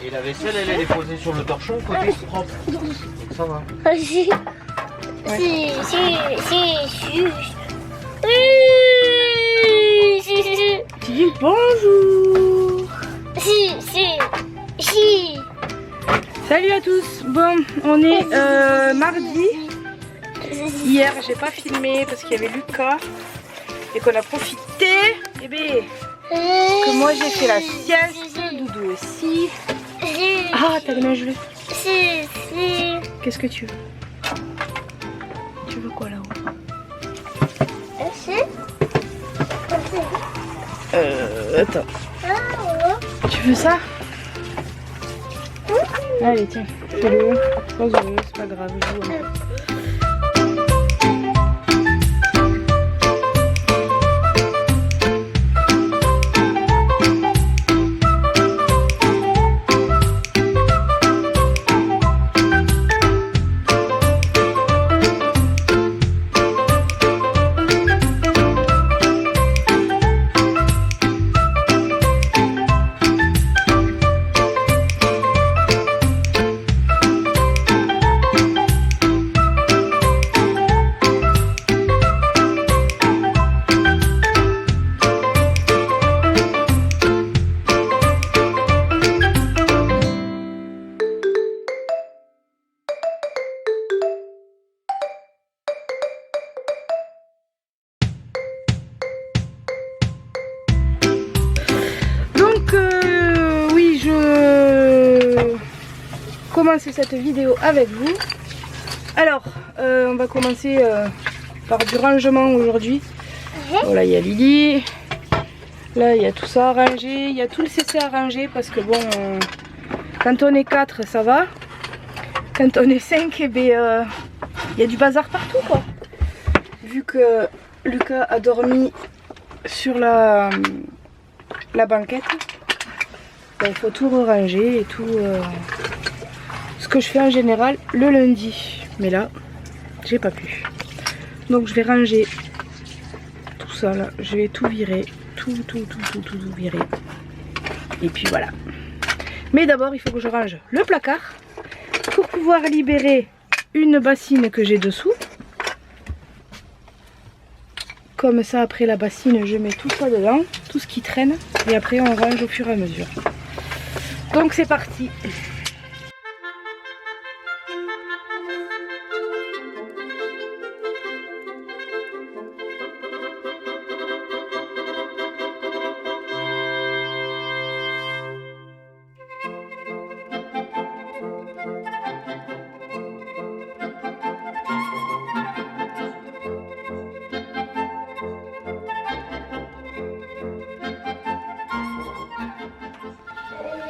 Et la vaisselle, elle est posée sur le torchon, côté propre. Donc ça va. Si. Tu dis bonjour. Salut à tous. Bon, on est mardi. Hier, j'ai pas filmé parce qu'il y avait Lucas et qu'on a profité. Eh bien, que moi j'ai fait la sieste, Doudou aussi. Ah, t'as les mains gelées. Qu'est-ce que tu veux? Tu veux quoi là-haut? Attends. Tu veux ça? Allez, tiens, fais-le. C'est pas grave, je joue un peu. Oui, je commence cette vidéo avec vous. Alors, on va commencer par du rangement aujourd'hui. Voilà, il y a Lily. Là, il y a tout ça à ranger. Il y a tout le CC à ranger parce que bon, quand on est 4, ça va. Quand on est 5, eh bien, il y a du bazar partout, quoi. Vu que Lucas a dormi sur la banquette, ben, il faut tout ranger et tout. Ce que je fais en général le lundi. Mais là, j'ai pas pu. Donc je vais ranger tout ça là. Je vais tout virer. Tout virer. Et puis voilà. Mais d'abord, il faut que je range le placard pour pouvoir libérer une bassine que j'ai dessous. Comme ça, après la bassine, je mets tout ça dedans, tout ce qui traîne. Et après, on range au fur et à mesure. Donc c'est parti.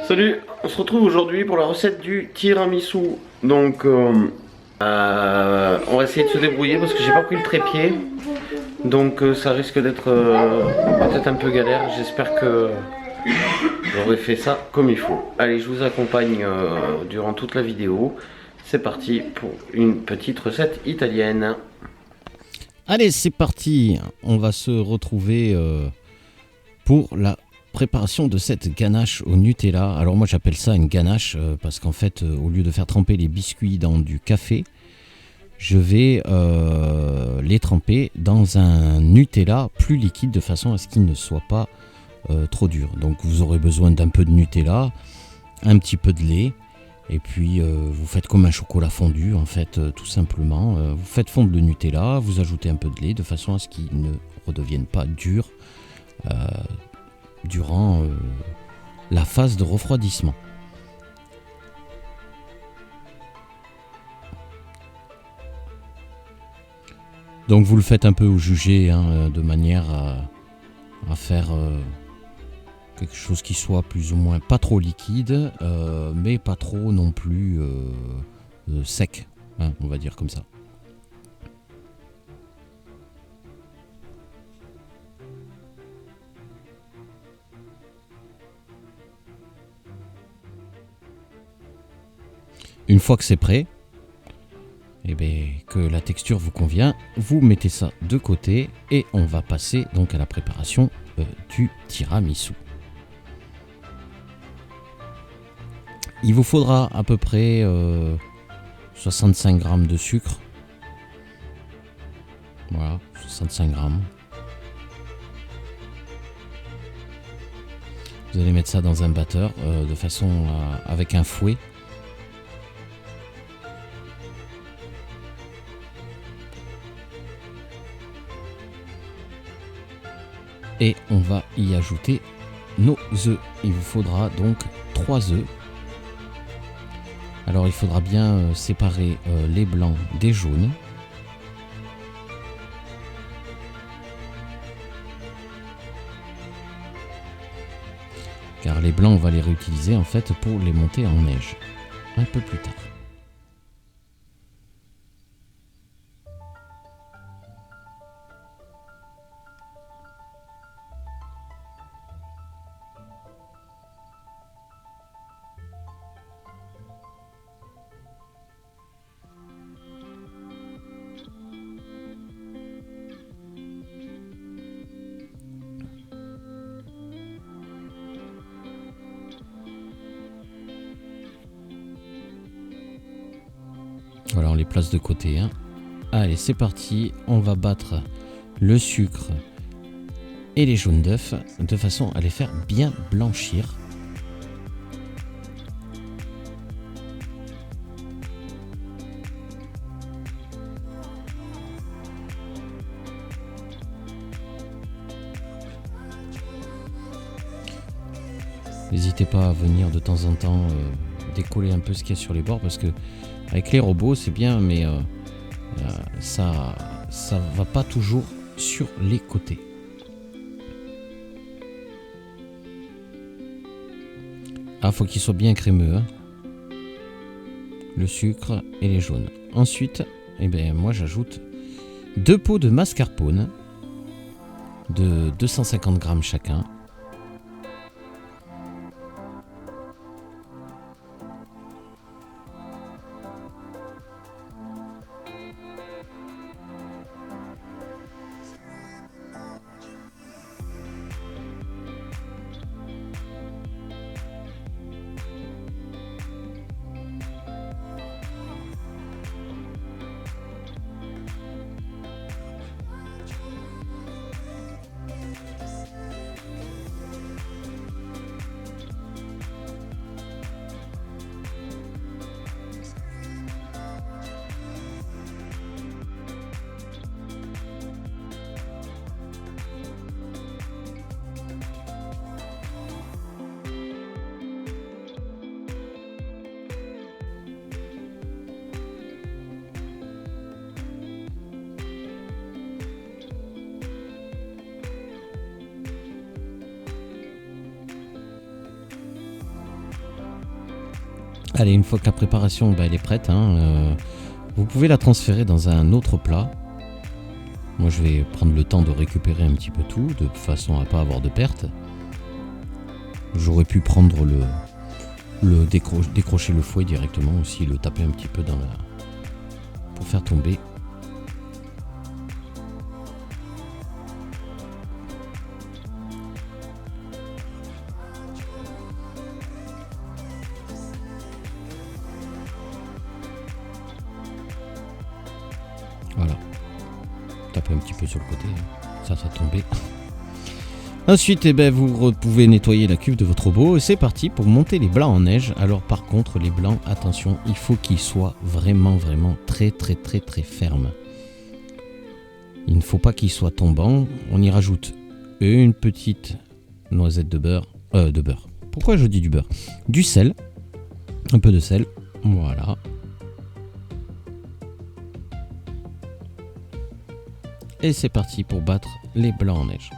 Salut, on se retrouve aujourd'hui pour la recette du tiramisu. Donc on va essayer de se débrouiller parce que j'ai pas pris le trépied. Donc ça risque d'être peut-être un peu galère. J'espère que j'aurai fait ça comme il faut. Allez, je vous accompagne durant toute la vidéo. C'est parti pour une petite recette italienne. Allez, c'est parti. On va se retrouver pour la préparation de cette ganache au Nutella. Alors moi j'appelle ça une ganache parce qu'en fait au lieu de faire tremper les biscuits dans du café, je vais les tremper dans un Nutella plus liquide de façon à ce qu'il ne soit pas trop dur. Donc vous aurez besoin d'un peu de Nutella, un petit peu de lait et puis vous faites comme un chocolat fondu en fait, tout simplement. Vous faites fondre le Nutella, vous ajoutez un peu de lait de façon à ce qu'il ne redevienne pas dur durant la phase de refroidissement. Donc vous le faites un peu au jugé, hein, de manière à faire quelque chose qui soit plus ou moins pas trop liquide, mais pas trop non plus sec, hein, on va dire comme ça. Une fois que c'est prêt, et bien, que la texture vous convient, vous mettez ça de côté et on va passer donc à la préparation du tiramisu. Il vous faudra à peu près 65 grammes de sucre. Voilà, 65 grammes. Vous allez mettre ça dans un batteur de façon avec un fouet. Et on va y ajouter nos œufs. Il vous faudra donc 3 œufs. Alors il faudra bien séparer les blancs des jaunes. Car les blancs, on va les réutiliser en fait pour les monter en neige un peu plus tard. Voilà, on les place de côté. Hein. Allez, c'est parti. On va battre le sucre et les jaunes d'œufs de façon à les faire bien blanchir. N'hésitez pas à venir de temps en temps décoller un peu ce qu'il y a sur les bords parce que avec les robots c'est bien mais ça va pas toujours sur les côtés. Ah, faut qu'il soit bien crémeux, hein. Le sucre et les jaunes. Ensuite, eh ben, moi j'ajoute 2 pots de mascarpone de 250 grammes chacun. Allez, une fois que la préparation elle est prête, hein, vous pouvez la transférer dans un autre plat. Moi je vais prendre le temps de récupérer un petit peu tout, de façon à ne pas avoir de perte. J'aurais pu prendre décrocher le fouet directement aussi, le taper un petit peu dans pour faire tomber. Voilà, taper un petit peu sur le côté, ça tombé. Ensuite, eh ben, vous pouvez nettoyer la cuve de votre robot et c'est parti pour monter les blancs en neige. Alors par contre, les blancs, attention, il faut qu'ils soient vraiment très fermes. Il ne faut pas qu'ils soient tombants. On y rajoute une petite noisette de beurre. Pourquoi je dis du beurre? Du sel, un peu de sel, voilà. Et c'est parti pour battre les blancs en neige.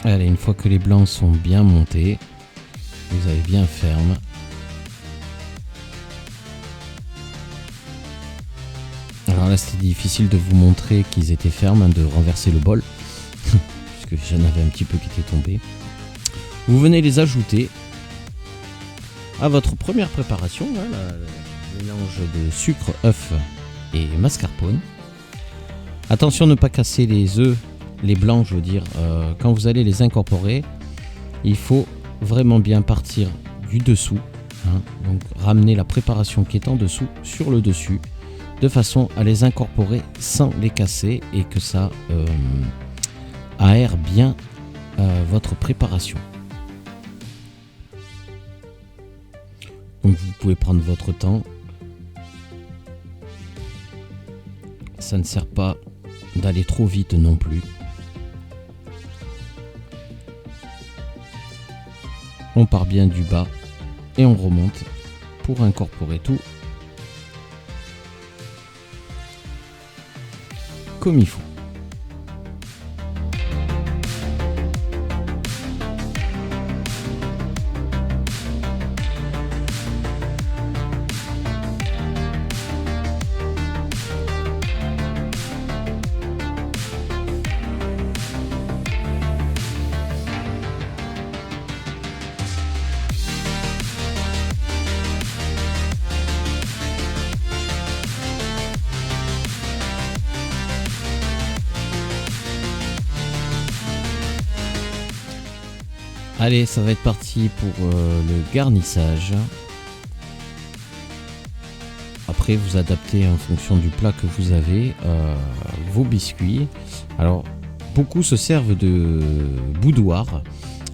Allez, une fois que les blancs sont bien montés, vous avez bien ferme. Alors là c'était difficile de vous montrer qu'ils étaient fermes, hein, de renverser le bol, puisque j'en avais un petit peu qui était tombé. Vous venez les ajouter à votre première préparation, hein, le mélange de sucre, œuf et mascarpone. Attention ne pas casser les œufs, les blancs je veux dire, quand vous allez les incorporer, il faut vraiment bien partir du dessous, hein, donc ramener la préparation qui est en dessous sur le dessus, de façon à les incorporer sans les casser et que ça aère bien votre préparation. Donc vous pouvez prendre votre temps. Ça ne sert pas d'aller trop vite non plus. On part bien du bas et on remonte pour incorporer tout comme il faut. Allez, ça va être parti pour le garnissage. Après, vous adaptez en fonction du plat que vous avez vos biscuits. Alors, beaucoup se servent de boudoir.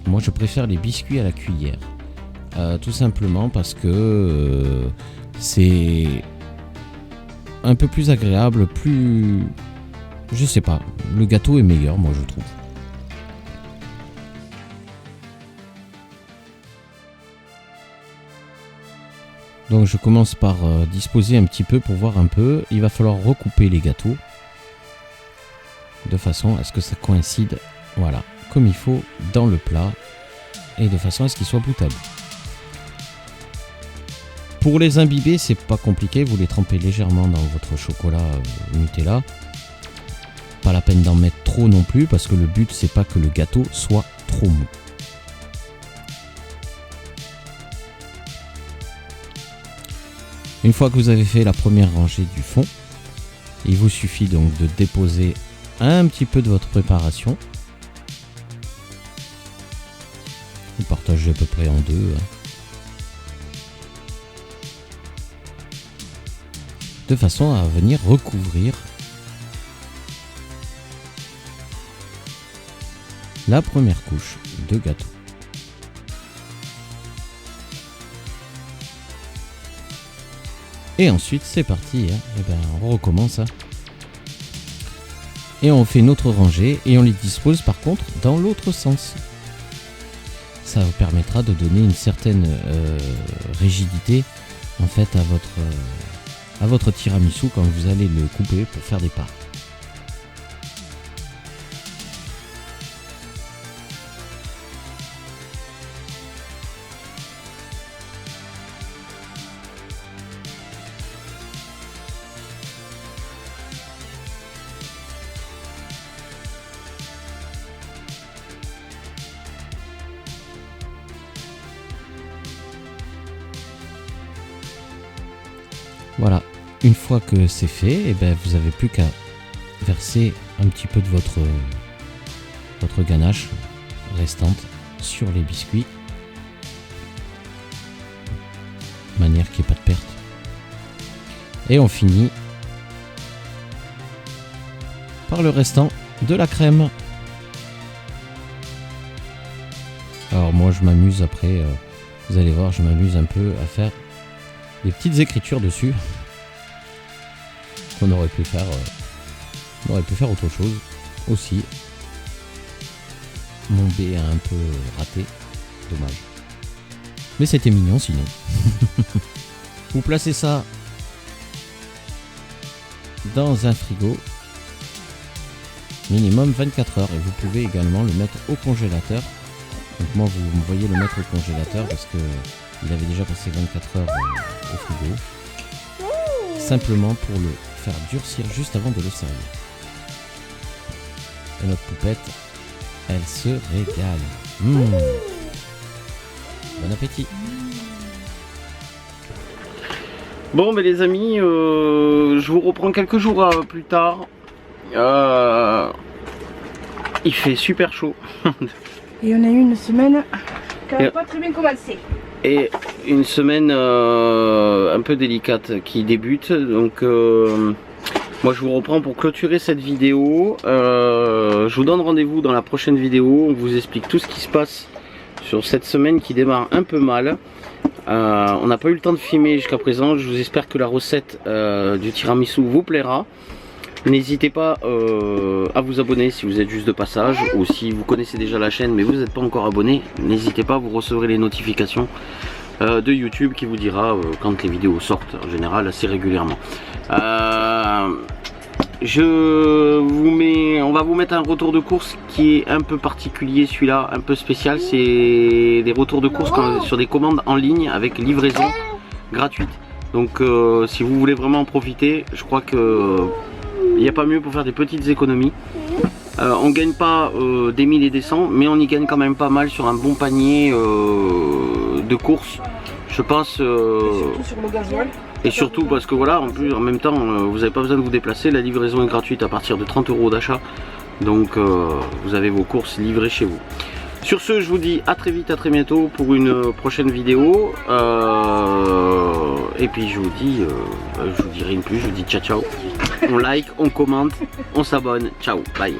Moi, je préfère les biscuits à la cuillère. Tout simplement parce que c'est un peu plus agréable, plus... Je sais pas, le gâteau est meilleur, moi, je trouve. Donc je commence par disposer un petit peu pour voir un peu. Il va falloir recouper les gâteaux de façon à ce que ça coïncide, voilà, comme il faut dans le plat et de façon à ce qu'ils soient bout à bout. Pour les imbiber, c'est pas compliqué, vous les trempez légèrement dans votre chocolat Nutella. Pas la peine d'en mettre trop non plus parce que le but c'est pas que le gâteau soit trop mou. Une fois que vous avez fait la première rangée du fond, il vous suffit donc de déposer un petit peu de votre préparation. Vous partagez à peu près en deux. De façon à venir recouvrir la première couche de gâteau. Et ensuite c'est parti, hein. Et ben, on recommence. Hein. Et on fait notre rangée et on les dispose par contre dans l'autre sens. Ça vous permettra de donner une certaine rigidité en fait à votre tiramisu quand vous allez le couper pour faire des parts. Voilà, une fois que c'est fait, et ben vous n'avez plus qu'à verser un petit peu de votre ganache restante sur les biscuits, de manière qu'il n'y ait pas de perte. Et on finit par le restant de la crème. Alors moi je m'amuse après, vous allez voir, je m'amuse un peu à faire des petites écritures dessus qu'on aurait pu faire autre chose aussi. Mon B a un peu raté, dommage, mais c'était mignon sinon. Vous placez ça dans un frigo minimum 24 heures et vous pouvez également le mettre au congélateur. Donc moi vous me voyez le mettre au congélateur parce que il avait déjà passé 24 heures au frigo. Simplement pour le faire durcir juste avant de le servir. Et notre poupette, elle se régale. Bon appétit. Bon ben les amis, je vous reprends quelques jours plus tard. Il fait super chaud. Et on a eu une semaine qui n'a pas très bien commencé. Et une semaine un peu délicate qui débute. Donc moi je vous reprends pour clôturer cette vidéo. Je vous donne rendez-vous dans la prochaine vidéo. On vous explique tout ce qui se passe sur cette semaine qui démarre un peu mal. On n'a pas eu le temps de filmer jusqu'à présent. Je vous espère que la recette du tiramisu vous plaira. N'hésitez pas à vous abonner si vous êtes juste de passage, ou si vous connaissez déjà la chaîne mais vous n'êtes pas encore abonné. N'hésitez pas, vous recevrez les notifications de YouTube qui vous dira quand les vidéos sortent, en général assez régulièrement. On va vous mettre un retour de course qui est un peu particulier, celui-là, un peu spécial. C'est des retours de course sur des commandes en ligne avec livraison gratuite. Donc si vous voulez vraiment en profiter, je crois que il n'y a pas mieux pour faire des petites économies. On gagne pas des 1000 et des 100, mais on y gagne quand même pas mal sur un bon panier de courses, je pense. Surtout sur le gasoil. Et surtout parce que voilà, en même temps, vous n'avez pas besoin de vous déplacer. La livraison est gratuite à partir de 30 € d'achat. Donc vous avez vos courses livrées chez vous. Sur ce, je vous dis à très vite, à très bientôt pour une prochaine vidéo. Et puis je vous dis, je vous dis rien de plus, je vous dis ciao ciao. On like, on commente, on s'abonne. Ciao, bye.